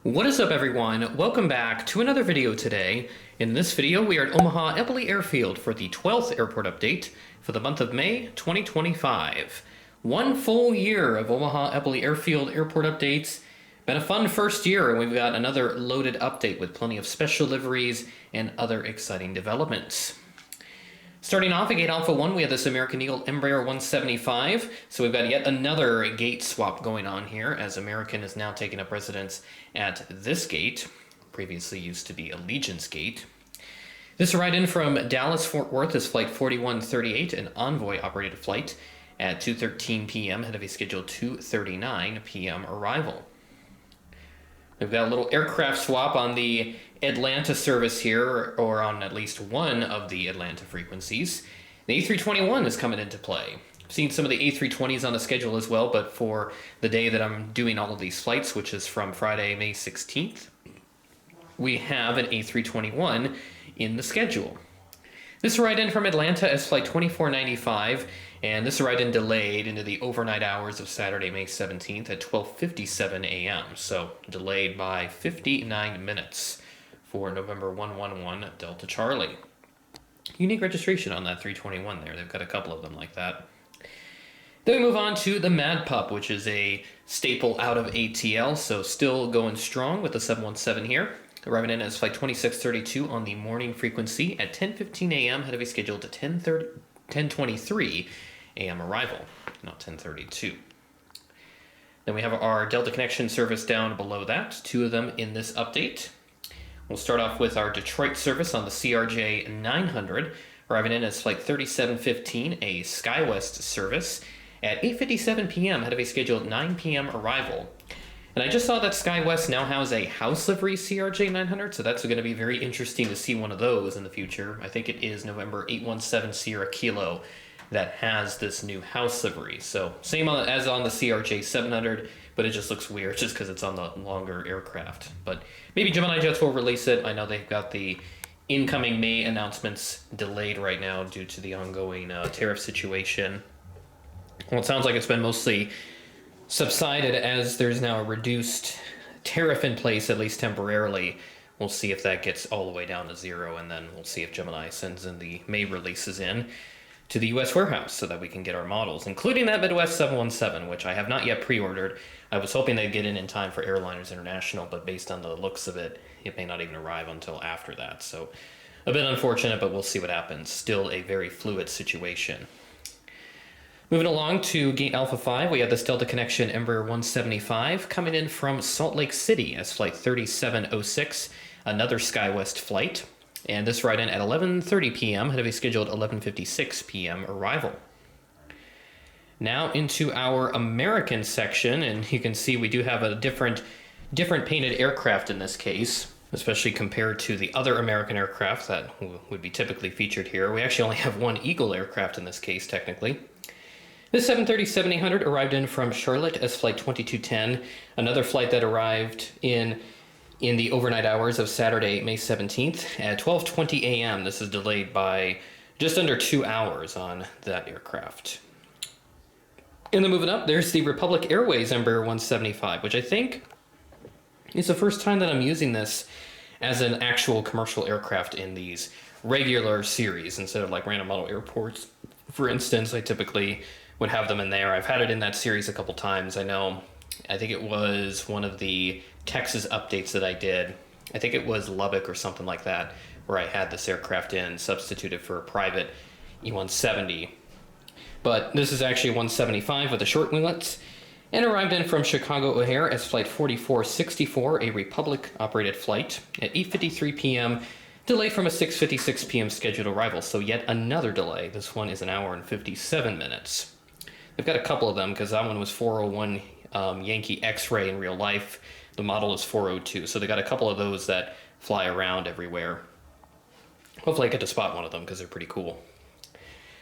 What is up, everyone? Welcome back to another video today. In this video, we are at Omaha Eppley Airfield for the 12th airport update for the month of May 2025. One full year of Omaha Eppley Airfield airport updates. Been a fun first year, and we've got another loaded update with plenty of special liveries and other exciting developments. Starting off at Gate Alpha 1, we have this American Eagle Embraer 175. So we've got yet another gate swap going on here, as American is now taking up residence at this gate. Previously used to be Allegiance Gate. This ride in from Dallas-Fort Worth is Flight 4138, an Envoy-operated flight at 2:13 p.m. ahead of a scheduled 2:39 p.m. arrival. We've got a little aircraft swap on the Atlanta service here, or on at least one of the Atlanta frequencies. The A321 is coming into play. I've seen some of the A320s on the schedule as well, but for the day that I'm doing all of these flights, which is from Friday, May 16th, we have an A321 in the schedule. This ride in from Atlanta is Flight 2495, and this ride in delayed into the overnight hours of Saturday, May 17th at 12:57 a.m., so delayed by 59 minutes for November 111 Delta Charlie. Unique registration on that 321 there. They've got a couple of them like that. Then we move on to the Mad Pup, which is a staple out of ATL, so still going strong with the 717 here. Arriving in as Flight 2632 on the morning frequency at 10:15 a.m. ahead of a scheduled 10:23 a.m. arrival, not 10:32. Then we have our Delta Connection service down below that, two of them in this update. We'll start off with our Detroit service on the CRJ 900, arriving in as Flight 3715, a SkyWest service at 8:57 p.m. ahead of a scheduled 9 p.m. arrival. And I just saw that SkyWest now has a house livery CRJ 900, so that's going to be very interesting to see one of those in the future. I think it is November 817 Sierra Kilo that has this new house livery. So same as on the CRJ 700, but it just looks weird just because it's on the longer aircraft. But maybe Gemini Jets will release it. I know they've got the incoming May announcements delayed right now due to the ongoing tariff situation. Well, it sounds like it's been mostly subsided as there's now a reduced tariff in place, at least temporarily. We'll see if that gets all the way down to zero, and then we'll see if Gemini sends in the May releases in to the U.S. warehouse so that we can get our models, including that Midwest 717, which I have not yet pre-ordered. I was hoping they'd get in time for Airliners International, but based on the looks of it, it may not even arrive until after that. So a bit unfortunate, but we'll see what happens. Still a very fluid situation. Moving along to Gate Alpha 5, we have this Delta Connection Embraer 175 coming in from Salt Lake City as Flight 3706, another SkyWest flight. And this ride in at 11:30 p.m. ahead of a scheduled 11:56 p.m. arrival. Now into our American section, and you can see we do have a different painted aircraft in this case, especially compared to the other American aircraft that would be typically featured here. We actually only have one Eagle aircraft in this case, technically. This 737-800 arrived in from Charlotte as Flight 2210, another flight that arrived in the overnight hours of Saturday, May 17th at 12:20 a.m. This is delayed by just under 2 hours on that aircraft. And then moving up, there's the Republic Airways Embraer 175, which I think is the first time that I'm using this as an actual commercial aircraft in these regular series instead of like random model airports. For instance, I typically would have them in there. I've had it in that series a couple times. I think it was one of the Texas updates that I did. I think it was Lubbock or something like that, where I had this aircraft in, substituted for a private E170. But this is actually 175 with the short winglets, and arrived in from Chicago O'Hare as Flight 4464, a Republic-operated flight at 8:53 p.m., delayed from a 6:56 p.m. scheduled arrival, so yet another delay. This one is an hour and 57 minutes. They've got a couple of them, because that one was 401 Yankee X-Ray in real life. The model is 402, so they got a couple of those that fly around everywhere. Hopefully I get to spot one of them, because they're pretty cool.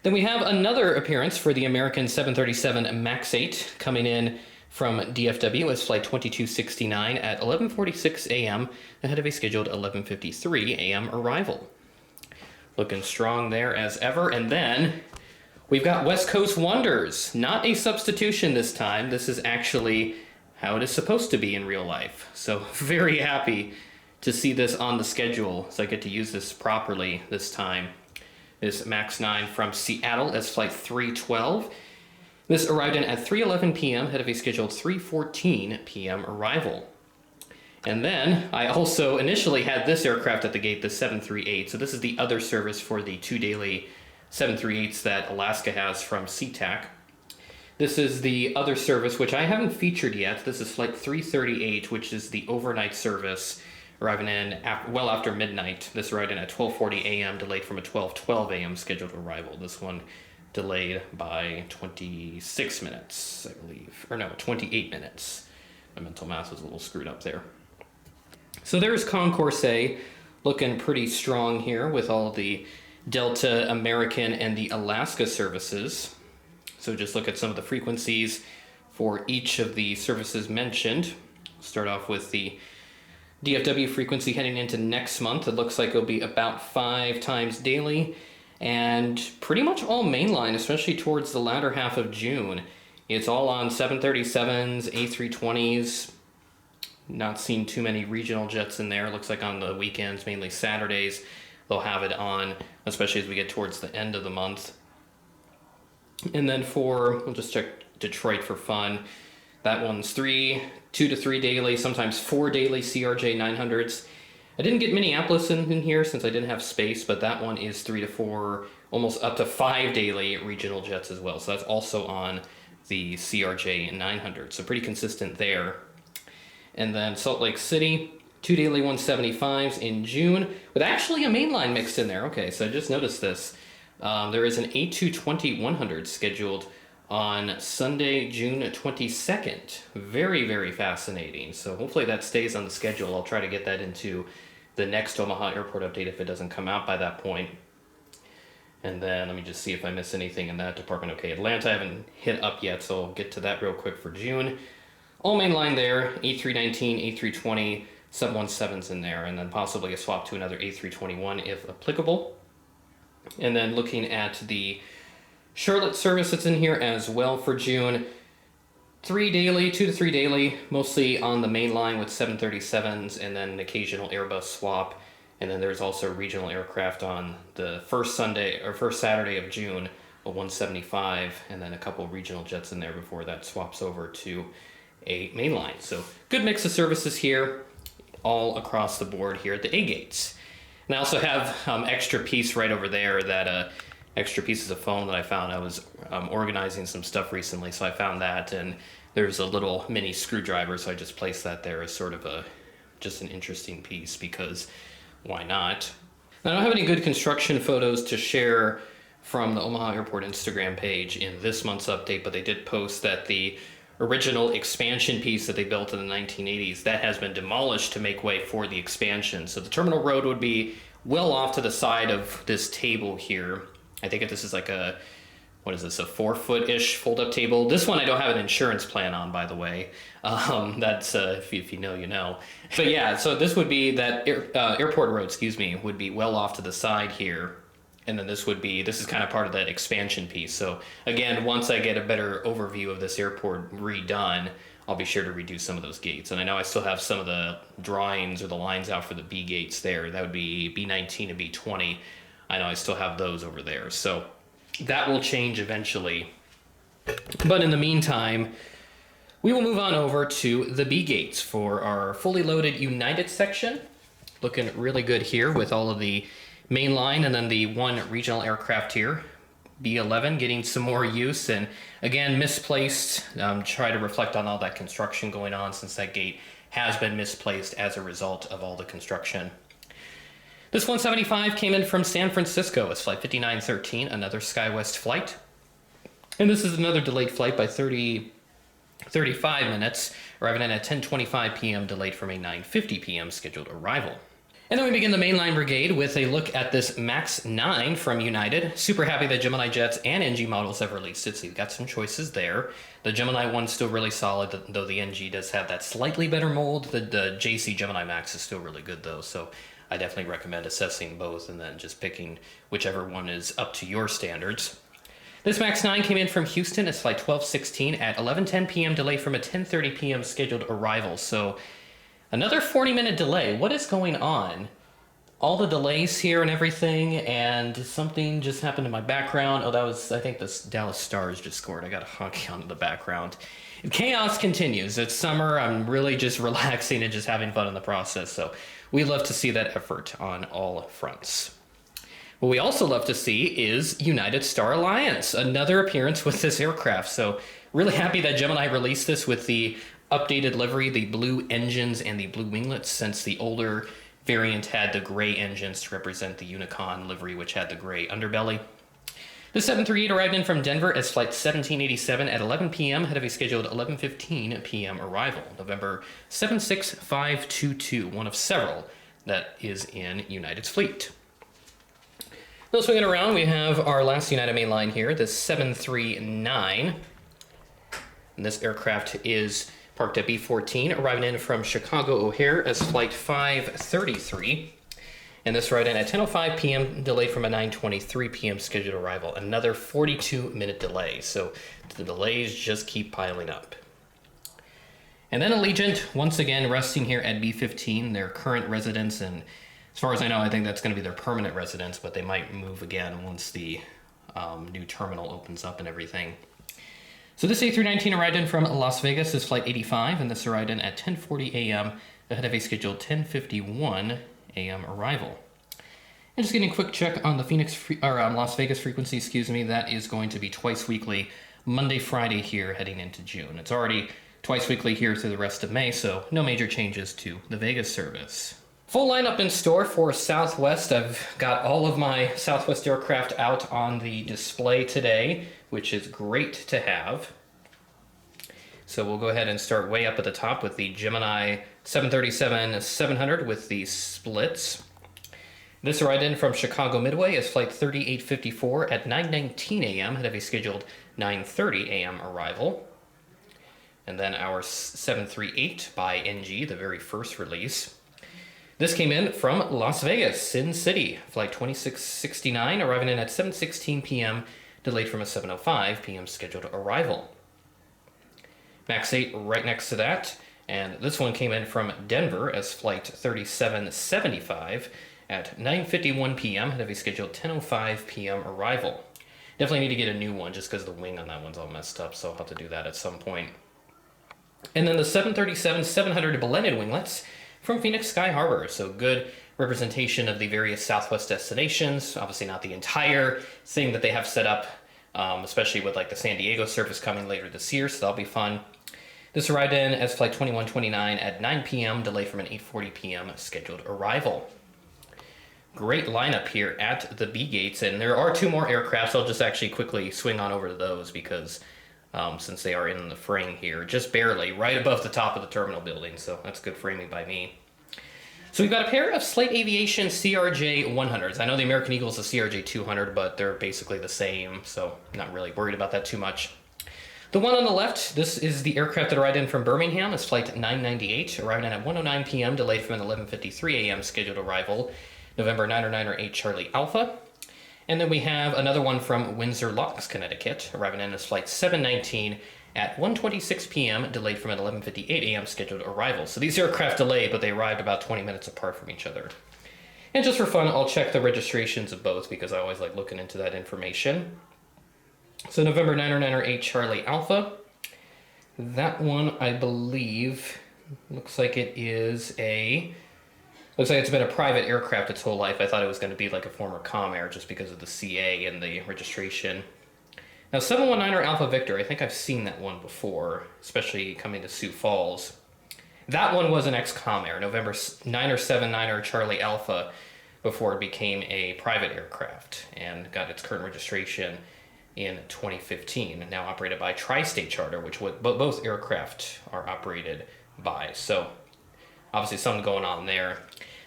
Then we have another appearance for the American 737 MAX 8 coming in from DFW as Flight 2269 at 11:46 a.m. ahead of a scheduled 11:53 a.m. arrival. Looking strong there as ever. And then we've got West Coast Wonders. Not a substitution this time. This is actually how it is supposed to be in real life. So very happy to see this on the schedule, so I get to use this properly this time. This MAX 9 from Seattle as flight 312. This arrived in at 3:11 p.m. ahead of a scheduled 3:14 p.m. arrival. And then I also initially had this aircraft at the gate, the 738. So this is the other service for the 2 daily 738s that Alaska has from SeaTac. This is the other service, which I haven't featured yet. This is flight 338, which is the overnight service, arriving in well after midnight. This arrived in at 12:40 a.m., delayed from a 12:12 a.m. scheduled arrival. This one delayed by 26 minutes, I believe. Or no, 28 minutes. My mental math was a little screwed up there. So there's Concourse A, looking pretty strong here with all the Delta, American, and the Alaska services. So just look at some of the frequencies for each of the services mentioned. Start off with the DFW frequency heading into next month. It looks like it'll be about 5 times daily, and pretty much all mainline, especially towards the latter half of June. It's all on 737s, A320s. Not seeing too many regional jets in there. Looks like on the weekends, mainly Saturdays, they'll have it on, especially as we get towards the end of the month. And then we'll just check Detroit for fun. That one's 2 to 3 daily, sometimes 4 daily CRJ 900s. I didn't get Minneapolis in here since I didn't have space, but that one is 3 to 4, almost up to 5 daily regional jets as well. So that's also on the CRJ 900. So pretty consistent there. And then Salt Lake City, 2 daily 175s in June, with actually a mainline mixed in there. Okay, so I just noticed this. There is an A220 100 scheduled on Sunday, June 22nd. Very, very fascinating. So hopefully that stays on the schedule. I'll try to get that into the next Omaha Airport update if it doesn't come out by that point. And then let me just see if I miss anything in that department. Okay, Atlanta I haven't hit up yet, so I'll get to that real quick for June. All mainline there, A319, A320, sub-17s in there, and then possibly a swap to another A321 if applicable. And then looking at the Charlotte service that's in here as well for June, 2 to 3 daily, mostly on the main line with 737s and then an occasional Airbus swap. And then there's also regional aircraft on the first Saturday of June, a 175, and then a couple regional jets in there before that swaps over to a main line. So good mix of services here all across the board here at the A gates. And I also have extra piece right over there, that extra pieces of foam that I found. I was organizing some stuff recently, so I found that, and there's a little mini screwdriver, so I just placed that there as sort of just an interesting piece, because why not? I don't have any good construction photos to share from the Omaha Airport Instagram page in this month's update, but they did post that the original expansion piece that they built in the 1980s, that has been demolished to make way for the expansion. So the terminal road would be well off to the side of this table here. I think this is like a 4-foot-ish fold-up table. This one I don't have an insurance plan on, by the way. That's if you know, you know. But yeah, so this would be that airport road, would be well off to the side here. And then this is kind of part of that expansion piece. So again, once I get a better overview of this airport redone, I'll be sure to redo some of those gates. And I know I still have some of the drawings or the lines out for the B gates there. That would be B19 and B20. I know I still have those over there. So that will change eventually. But in the meantime, we will move on over to the B gates for our fully loaded United section. Looking really good here with all of the main line and then the one regional aircraft here. B11 getting some more use, and again misplaced. Try to reflect on all that construction going on, since that gate has been misplaced as a result of all the construction. This 175 came in from San Francisco. It's flight 5913, another SkyWest flight. And this is another delayed flight by 35 minutes, arriving in at 10:25 p.m., delayed from a 9:50 p.m. scheduled arrival. And then we begin the mainline brigade with a look at this MAX 9 from United. Super happy that Gemini jets and NG models have released it, so you've got some choices there. The Gemini one's still really solid, though the NG does have that slightly better mold. The JC Gemini Max is still really good, though, so I definitely recommend assessing both and then just picking whichever one is up to your standards. This MAX 9 came in from Houston as flight 1216 at 11:10 p.m. delay from a 10:30 p.m. scheduled arrival. So another 40-minute delay. What is going on? All the delays here and everything, and something just happened in my background. Oh, that was, I think the Dallas Stars just scored. I got a honky on the background. Chaos continues. It's summer. I'm really just relaxing and just having fun in the process. So we love to see that effort on all fronts. What we also love to see is United Star Alliance, another appearance with this aircraft. So really happy that Gemini released this with the updated livery, the blue engines and the blue winglets, since the older variant had the gray engines to represent the Unicon livery, which had the gray underbelly. The 738 arrived in from Denver as flight 1787 at 11 p.m. ahead of a scheduled 11:15 p.m. arrival. November 76522, one of several that is in United's fleet. Now swinging around, we have our last United mainline here, the 739. And this aircraft is parked at B-14, arriving in from Chicago O'Hare as flight 533. And this ride in at 10:05 p.m., delayed from a 9:23 p.m. scheduled arrival. Another 42-minute delay, so the delays just keep piling up. And then Allegiant, once again, resting here at B-15, their current residence, and as far as I know, I think that's going to be their permanent residence, but they might move again once the new terminal opens up and everything. So this A319 arrived in from Las Vegas is flight 85, and this arrived in at 10:40 a.m. ahead of a scheduled 10:51 a.m. arrival. And just getting a quick check on the Las Vegas frequency, excuse me, that is going to be twice weekly, Monday, Friday here heading into June. It's already twice weekly here through the rest of May, so no major changes to the Vegas service. Full lineup in store for Southwest. I've got all of my Southwest aircraft out on the display today, which is great to have. So we'll go ahead and start way up at the top with the Gemini 737-700 with the splits. This arrived in from Chicago Midway as flight 3854 at 9:19 a.m. ahead of a scheduled 9:30 a.m. arrival. And then our 738 by NG, the very first release. This came in from Las Vegas, Sin City, flight 2669, arriving in at 7:16 p.m., delayed from a 7:05 p.m. scheduled arrival. MAX 8 right next to that, and this one came in from Denver as flight 3775 at 9:51 p.m. ahead of a scheduled 10:05 p.m. arrival. Definitely need to get a new one just because the wing on that one's all messed up, so I'll have to do that at some point. And then the 737-700 blended winglets from Phoenix Sky Harbor, so good representation of the various Southwest destinations. Obviously not the entire thing that they have set up, especially with like the San Diego service coming later this year, so that'll be fun. This arrived in as flight 2129 at 9 p.m., delayed from an 8:40 p.m. scheduled arrival. Great lineup here at the B gates, and there are two more aircrafts. I'll just actually quickly swing on over to those because since they are in the frame here, just barely, right above the top of the terminal building, so that's good framing by me. So we've got a pair of Slate Aviation CRJ 100s. I know the American Eagle is a CRJ 200, but they're basically the same, so not really worried about that too much. The one on the left, this is the aircraft that arrived in from Birmingham. It's flight 998, arriving in at 1:09 p.m., delayed from an 11:53 a.m. scheduled arrival, November 908 Charlie Alpha. And then we have another one from Windsor Locks, Connecticut, arriving in as flight 719 at 1:26 p.m., delayed from an 11:58 a.m. scheduled arrival. So these aircraft delayed, but they arrived about 20 minutes apart from each other. And just for fun, I'll check the registrations of both because I always like looking into that information. So November 908 Charlie Alpha. That one, I believe, looks like it is a... Looks like it's been a private aircraft its whole life. I thought it was going to be like a former Comair just because of the CA and the registration. Now, 719er Alpha Victor, I think I've seen that one before, especially coming to Sioux Falls. That one was an ex-Comair, November 979er Charlie Alpha, before it became a private aircraft and got its current registration in 2015, now operated by Tri-State Charter, which both aircraft are operated by. So obviously something going on there.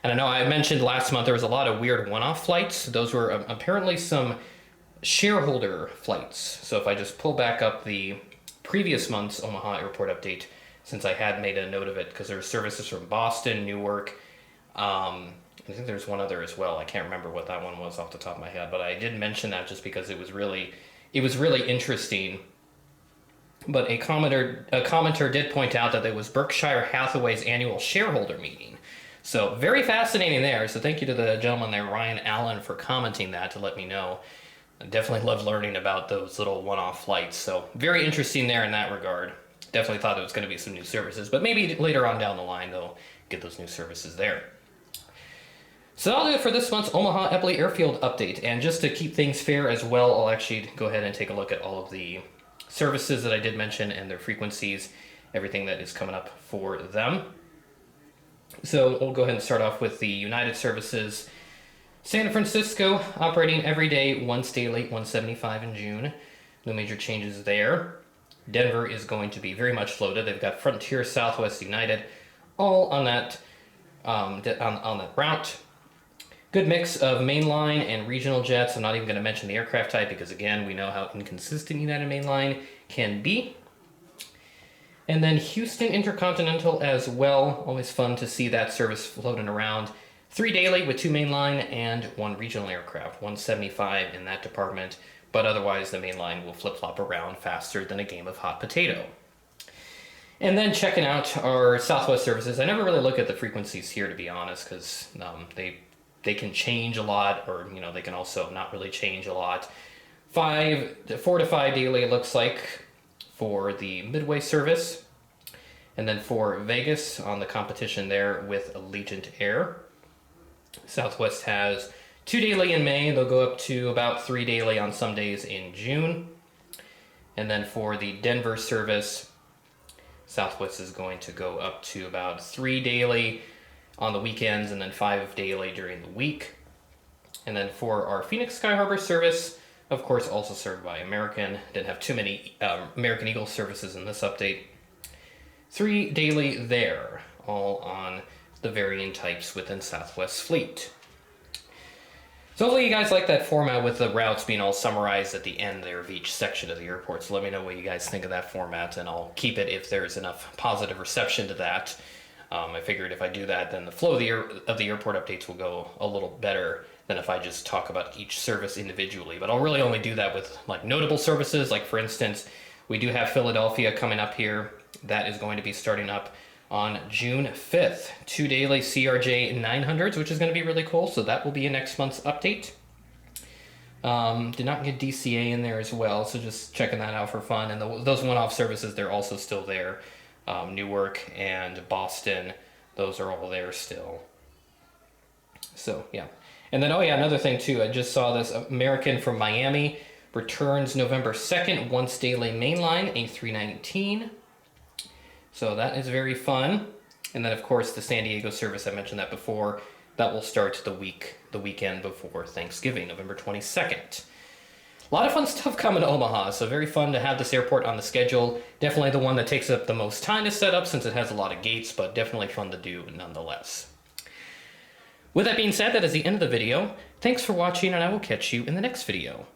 And I know I mentioned last month there was a lot of weird one-off flights. Those were apparently some shareholder flights. So if I just pull back up the previous month's Omaha Airport update, since I had made a note of it, because there were services from Boston, Newark, I think there's one other as well. I can't remember what that one was off the top of my head, but I did mention that just because it was really it was really interesting. But a commenter did point out that it was Berkshire Hathaway's annual shareholder meeting. So very fascinating there. So thank you to the gentleman there, Ryan Allen, for commenting that to let me know. I definitely love learning about those little one-off flights. So very interesting there in that regard. Definitely thought there was going to be some new services, but maybe later on down the line they'll get those new services there. So that'll do it for this month's Omaha Eppley Airfield update. And just to keep things fair as well, I'll actually go ahead and take a look at all of the services that I did mention and their frequencies, everything that is coming up for them. So we'll go ahead and start off with the United services. San Francisco operating every day, once daily, 175 in June. No major changes there. Denver is going to be very much floated. They've got Frontier, Southwest, United, all on that on that route. Good mix of mainline and regional jets. I'm not even going to mention the aircraft type because, again, we know how inconsistent United mainline can be. And then Houston Intercontinental as well. Always fun to see that service floating around. 3 daily with 2 mainline and 1 regional aircraft. 175 in that department. But otherwise, the mainline will flip-flop around faster than a game of hot potato. And then checking out our Southwest services. I never really look at the frequencies here, to be honest, because they can change a lot, or they can also not really change a lot. 4 to 5 daily, it looks like, for the Midway service, and then for Vegas on the competition there with Allegiant Air. Southwest has 2 daily in May. They'll go up to about 3 daily on some days in June. And then for the Denver service, Southwest is going to go up to about 3 daily on the weekends and then 5 daily during the week. And then for our Phoenix Sky Harbor service, of course, also served by American. Didn't have too many American Eagle services in this update. 3 daily there, all on the varying types within Southwest fleet. So hopefully you guys like that format with the routes being all summarized at the end there of each section of the airport. So let me know what you guys think of that format, and I'll keep it if there's enough positive reception to that. I figured if I do that, then the flow of the airport updates will go a little better than if I just talk about each service individually. But I'll really only do that with like notable services. Like for instance, we do have Philadelphia coming up here. That is going to be starting up on June 5th. 2 daily CRJ 900s, which is going to be really cool. So that will be a next month's update. Did not get DCA in there as well, so just checking that out for fun. And those one-off services, they're also still there. Newark and Boston, those are all there still. So, yeah. And then, another thing too, I just saw this. American from Miami returns November 2nd, once daily mainline, A319. So that is very fun. And then, of course, the San Diego service, I mentioned that before, that will start the weekend before Thanksgiving, November 22nd. A lot of fun stuff coming to Omaha, so very fun to have this airport on the schedule. Definitely the one that takes up the most time to set up since it has a lot of gates, but definitely fun to do nonetheless. With that being said, that is the end of the video. Thanks for watching, and I will catch you in the next video.